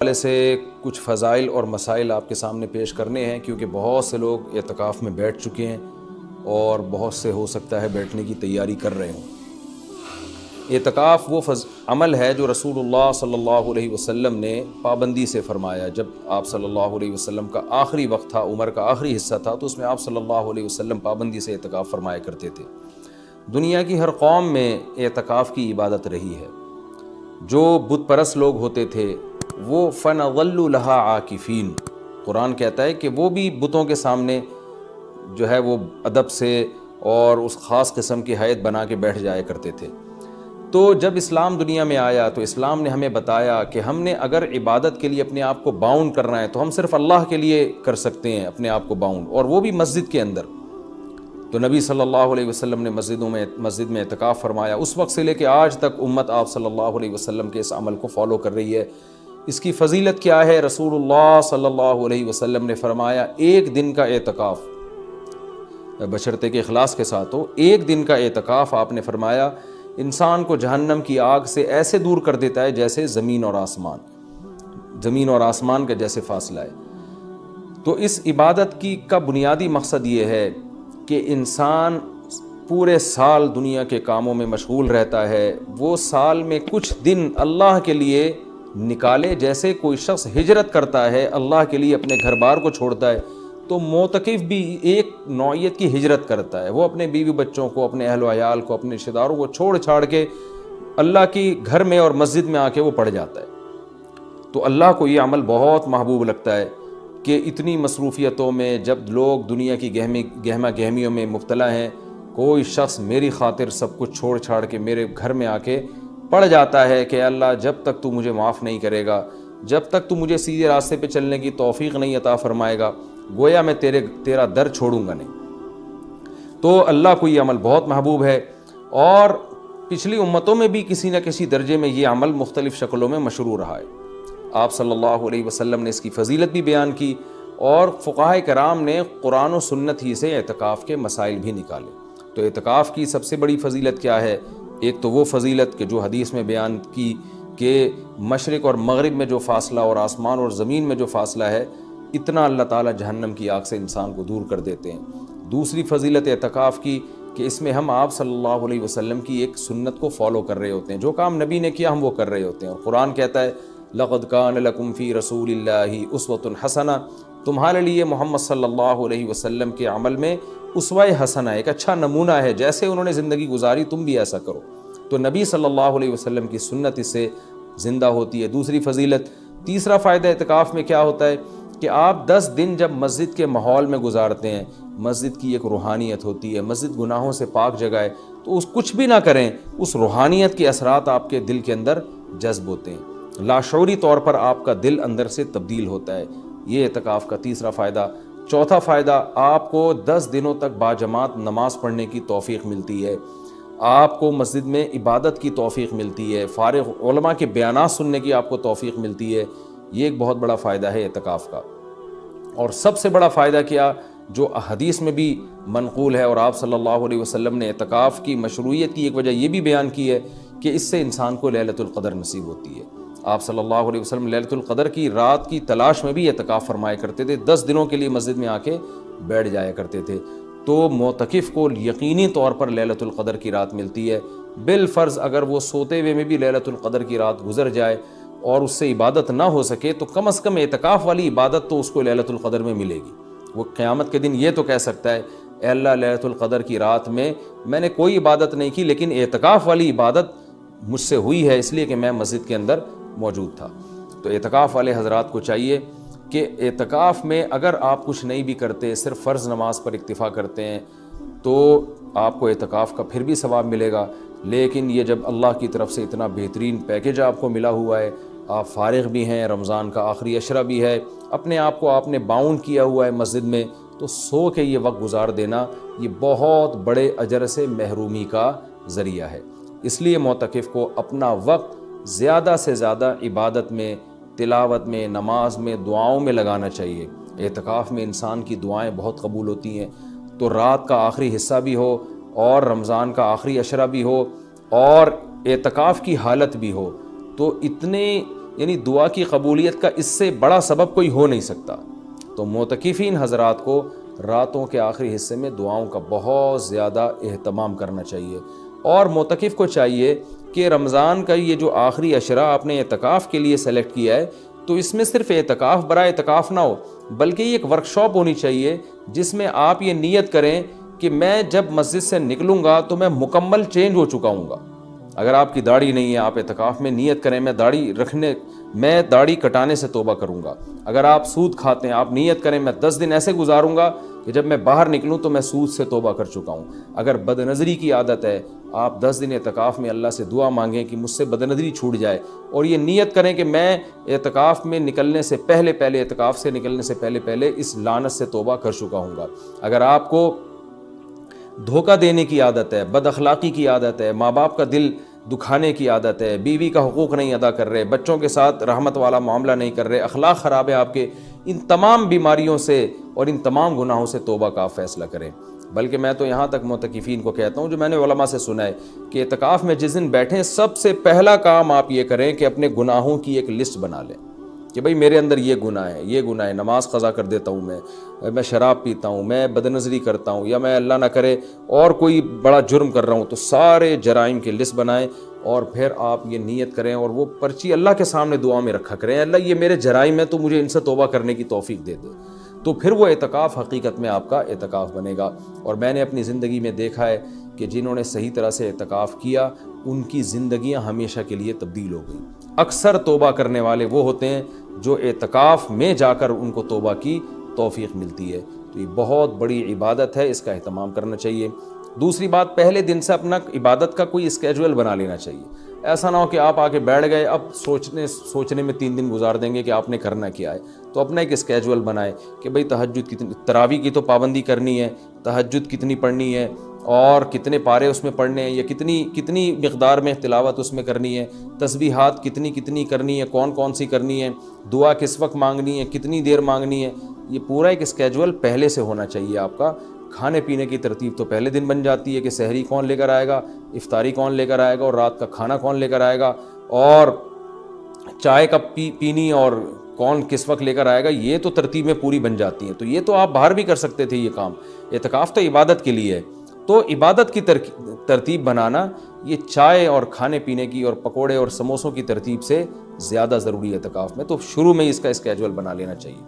حوالے سے کچھ فضائل اور مسائل آپ کے سامنے پیش کرنے ہیں، کیونکہ بہت سے لوگ اعتکاف میں بیٹھ چکے ہیں اور بہت سے ہو سکتا ہے بیٹھنے کی تیاری کر رہے ہوں۔ اعتکاف وہ عمل ہے جو رسول اللہ صلی اللہ علیہ وسلم نے پابندی سے فرمایا۔ جب آپ صلی اللہ علیہ وسلم کا آخری وقت تھا، عمر کا آخری حصہ تھا، تو اس میں آپ صلی اللہ علیہ وسلم پابندی سے اعتکاف فرمایا کرتے تھے۔ دنیا کی ہر قوم میں اعتکاف کی عبادت رہی ہے۔ جو بت پرست لوگ ہوتے تھے وہ فَنَظَلُّ لَهَا عَاكِفِينَ، قرآن کہتا ہے کہ وہ بھی بتوں کے سامنے جو ہے وہ ادب سے اور اس خاص قسم کی ہیئت بنا کے بیٹھ جایا کرتے تھے۔ تو جب اسلام دنیا میں آیا تو اسلام نے ہمیں بتایا کہ ہم نے اگر عبادت کے لیے اپنے آپ کو باؤنڈ کرنا ہے تو ہم صرف اللہ کے لیے کر سکتے ہیں اپنے آپ کو باؤنڈ، اور وہ بھی مسجد کے اندر۔ تو نبی صلی اللہ علیہ وسلم نے مسجد میں اعتکاف فرمایا۔ اس وقت سے لے کے آج تک امت آپ صلی اللہ علیہ وسلم کے اس عمل کو فالو کر رہی ہے۔ اس کی فضیلت کیا ہے؟ رسول اللہ صلی اللہ علیہ وسلم نے فرمایا ایک دن کا اعتکاف، بشرطے کے اخلاص کے ساتھ ہو، ایک دن کا اعتکاف آپ نے فرمایا انسان کو جہنم کی آگ سے ایسے دور کر دیتا ہے جیسے زمین اور آسمان کا جیسے فاصلہ ہے۔ تو اس عبادت کا بنیادی مقصد یہ ہے کہ انسان پورے سال دنیا کے کاموں میں مشغول رہتا ہے، وہ سال میں کچھ دن اللہ کے لیے نکالے۔ جیسے کوئی شخص ہجرت کرتا ہے اللہ کے لیے، اپنے گھر بار کو چھوڑتا ہے، تو معتکف بھی ایک نوعیت کی ہجرت کرتا ہے۔ وہ اپنے بیوی بچوں کو، اپنے اہل و عیال کو، اپنے رشتہ داروں کو چھوڑ چھاڑ کے اللہ کی گھر میں اور مسجد میں آ کے وہ پڑ جاتا ہے۔ تو اللہ کو یہ عمل بہت محبوب لگتا ہے کہ اتنی مصروفیتوں میں جب لوگ دنیا کی گہما گہمیوں میں مبتلا ہیں، کوئی شخص میری خاطر سب کچھ چھوڑ چھاڑ کے میرے گھر میں آ کے پڑ جاتا ہے کہ اللہ جب تک تو مجھے معاف نہیں کرے گا، جب تک تو مجھے سیدھے راستے پہ چلنے کی توفیق نہیں عطا فرمائے گا، گویا میں تیرا در چھوڑوں گا نہیں۔ تو اللہ کو یہ عمل بہت محبوب ہے، اور پچھلی امتوں میں بھی کسی نہ کسی درجے میں یہ عمل مختلف شکلوں میں مشروع رہا ہے۔ آپ صلی اللہ علیہ وسلم نے اس کی فضیلت بھی بیان کی، اور فقہائے کرام نے قرآن و سنت ہی سے اعتکاف کے مسائل بھی نکالے۔ تو اعتکاف کی سب سے بڑی فضیلت کیا ہے؟ ایک تو وہ فضیلت کہ جو حدیث میں بیان کی کہ مشرق اور مغرب میں جو فاصلہ اور آسمان اور زمین میں جو فاصلہ ہے، اتنا اللہ تعالیٰ جہنم کی آگ سے انسان کو دور کر دیتے ہیں۔ دوسری فضیلت اعتکاف کی کہ اس میں ہم آپ صلی اللہ علیہ وسلم کی ایک سنت کو فالو کر رہے ہوتے ہیں، جو کام نبی نے کیا ہم وہ کر رہے ہوتے ہیں۔ اور قرآن کہتا ہے لَقَدْ كَانَ لَكُمْ فِي رَسُولِ اللَّهِ أُسْوَةٌ حَسَنَةٌ، تمہارے لیے محمد صلی اللہ علیہ وسلم کے عمل میں اسوہ حسنہ، ایک اچھا نمونہ ہے، جیسے انہوں نے زندگی گزاری تم بھی ایسا کرو۔ تو نبی صلی اللہ علیہ وسلم کی سنت اس سے زندہ ہوتی ہے۔ دوسری فضیلت، تیسرا فائدہ اعتکاف میں کیا ہوتا ہے کہ آپ 10 دن جب مسجد کے ماحول میں گزارتے ہیں، مسجد کی ایک روحانیت ہوتی ہے، مسجد گناہوں سے پاک جگہ ہے، تو اس کچھ بھی نہ کریں، اس روحانیت کے اثرات آپ کے دل کے اندر جذب ہوتے ہیں، لاشعوری طور پر آپ کا دل اندر سے تبدیل ہوتا ہے۔ یہ اعتکاف کا تیسرا فائدہ۔ چوتھا فائدہ، آپ کو 10 دنوں تک باجماعت نماز پڑھنے کی توفیق ملتی ہے، آپ کو مسجد میں عبادت کی توفیق ملتی ہے، فارغ علماء کے بیانات سننے کی آپ کو توفیق ملتی ہے۔ یہ ایک بہت بڑا فائدہ ہے اعتکاف کا۔ اور سب سے بڑا فائدہ کیا، جو حدیث میں بھی منقول ہے، اور آپ صلی اللہ علیہ وسلم نے اعتکاف کی مشروعیت کی ایک وجہ یہ بھی بیان کی ہے کہ اس سے انسان کو لیلۃ القدر نصیب ہوتی ہے۔ آپ صلی اللہ علیہ وسلم لیلۃ القدر کی رات کی تلاش میں بھی اعتکاف فرمایا کرتے تھے، 10 دنوں کے لیے مسجد میں آ کے بیٹھ جایا کرتے تھے۔ تو معتکف کو یقینی طور پر لیلۃ القدر کی رات ملتی ہے۔ بالفرض اگر وہ سوتے ہوئے میں بھی لیلۃ القدر کی رات گزر جائے اور اس سے عبادت نہ ہو سکے، تو کم از کم اعتکاف والی عبادت تو اس کو لیلۃ القدر میں ملے گی۔ وہ قیامت کے دن یہ تو کہہ سکتا ہے اے اللہ لیلۃ القدر کی رات میں نے کوئی عبادت نہیں کی، لیکن اعتکاف والی عبادت مجھ سے ہوئی ہے، اس لیے کہ میں مسجد کے اندر موجود تھا۔ تو اعتکاف والے حضرات کو چاہیے کہ اعتکاف میں اگر آپ کچھ نہیں بھی کرتے، صرف فرض نماز پر اکتفا کرتے ہیں، تو آپ کو اعتکاف کا پھر بھی ثواب ملے گا۔ لیکن یہ جب اللہ کی طرف سے اتنا بہترین پیکیج آپ کو ملا ہوا ہے، آپ فارغ بھی ہیں، رمضان کا آخری عشرہ بھی ہے، اپنے آپ کو آپ نے باؤنڈ کیا ہوا ہے مسجد میں، تو سو کے یہ وقت گزار دینا یہ بہت بڑے اجر سے محرومی کا ذریعہ ہے۔ اس لیے معتکف کو اپنا وقت زیادہ سے زیادہ عبادت میں، تلاوت میں، نماز میں، دعاؤں میں لگانا چاہیے۔ اعتکاف میں انسان کی دعائیں بہت قبول ہوتی ہیں۔ تو رات کا آخری حصہ بھی ہو، اور رمضان کا آخری عشرہ بھی ہو، اور اعتکاف کی حالت بھی ہو، تو یعنی دعا کی قبولیت کا اس سے بڑا سبب کوئی ہو نہیں سکتا۔ تو معتکفین حضرات کو راتوں کے آخری حصے میں دعاؤں کا بہت زیادہ اہتمام کرنا چاہیے، اور معتکف کو چاہیے کہ رمضان کا یہ جو آخری عشرہ آپ نے اعتکاف کے لیے سلیکٹ کیا ہے، تو اس میں صرف اعتکاف برائے اعتکاف نہ ہو، بلکہ یہ ایک ورکشاپ ہونی چاہیے جس میں آپ یہ نیت کریں کہ میں جب مسجد سے نکلوں گا تو میں مکمل چینج ہو چکا ہوں گا۔ اگر آپ کی داڑھی نہیں ہے، آپ اعتکاف میں نیت کریں میں داڑھی کٹانے سے توبہ کروں گا۔ اگر آپ سود کھاتے ہیں، آپ نیت کریں میں 10 دن ایسے گزاروں گا کہ جب میں باہر نکلوں تو میں سود سے توبہ کر چکا ہوں۔ اگر بد نظری کی عادت ہے، آپ 10 دن اعتکاف میں اللہ سے دعا مانگیں کہ مجھ سے بد نظری چھوٹ جائے، اور یہ نیت کریں کہ میں اعتکاف میں نکلنے سے پہلے اعتکاف سے نکلنے سے پہلے اس لعنت سے توبہ کر چکا ہوں گا۔ اگر آپ کو دھوکہ دینے کی عادت ہے، بد اخلاقی کی عادت ہے، ماں باپ کا دل دکھانے کی عادت ہے، بیوی کا حقوق نہیں ادا کر رہے، بچوں کے ساتھ رحمت والا معاملہ نہیں کر رہے، اخلاق خراب ہے آپ کے، ان تمام بیماریوں سے اور ان تمام گناہوں سے توبہ کا فیصلہ کریں۔ بلکہ میں تو یہاں تک معتکفین کو کہتا ہوں، جو میں نے علماء سے سنا ہے، کہ اعتکاف میں جس دن بیٹھیں سب سے پہلا کام آپ یہ کریں کہ اپنے گناہوں کی ایک لسٹ بنا لیں کہ بھئی میرے اندر یہ گناہ ہے، نماز قضا کر دیتا ہوں، میں شراب پیتا ہوں، میں بدنظری کرتا ہوں، یا میں اللہ نہ کرے اور کوئی بڑا جرم کر رہا ہوں، تو سارے جرائم کی لسٹ بنائیں، اور پھر آپ یہ نیت کریں اور وہ پرچی اللہ کے سامنے دعا میں رکھا کریں، اللہ یہ میرے جرائم ہے تو مجھے ان سے توبہ کرنے کی توفیق دے دے، تو پھر وہ اعتکاف حقیقت میں آپ کا اعتکاف بنے گا۔ اور میں نے اپنی زندگی میں دیکھا ہے کہ جنہوں نے صحیح طرح سے اعتکاف کیا ان کی زندگیاں ہمیشہ کے لیے تبدیل ہو گئیں۔ اکثر توبہ کرنے والے وہ ہوتے ہیں جو اعتکاف میں جا کر ان کو توبہ کی توفیق ملتی ہے۔ تو یہ بہت بڑی عبادت ہے، اس کا اہتمام کرنا چاہیے۔ دوسری بات، پہلے دن سے اپنا عبادت کا کوئی اسکیجول بنا لینا چاہیے۔ ایسا نہ ہو کہ آپ آ کے بیٹھ گئے، اب سوچنے میں 3 دن گزار دیں گے کہ آپ نے کرنا کیا ہے۔ تو اپنا ایک اسکیجول بنائے کہ بھئی تہجد کتنی، تراویح کی تو پابندی کرنی ہے، تہجد کتنی پڑھنی ہے، اور کتنے پارے اس میں پڑھنے ہیں، یا کتنی مقدار میں تلاوت اس میں کرنی ہے، تسبیحات کتنی کرنی ہے، کون سی کرنی ہے، دعا کس وقت مانگنی ہے، کتنی دیر مانگنی ہے، یہ پورا ایک اسکیجول پہلے سے ہونا چاہیے آپ کا۔ کھانے پینے کی ترتیب تو پہلے دن بن جاتی ہے کہ سحری کون لے کر آئے گا، افطاری کون لے کر آئے گا، اور رات کا کھانا کون لے کر آئے گا، اور چائے کب پینی اور کون کس وقت لے کر آئے گا، یہ تو ترتیب میں پوری بن جاتی ہیں۔ تو یہ تو آپ باہر بھی کر سکتے تھے یہ کام، اعتکاف تو عبادت کے لیے ہے۔ تو عبادت کی ترتیب بنانا یہ چائے اور کھانے پینے کی اور پکوڑے اور سموسوں کی ترتیب سے زیادہ ضروری ہے اعتکاف میں، تو شروع میں اس کا اسکیجول بنا لینا چاہیے۔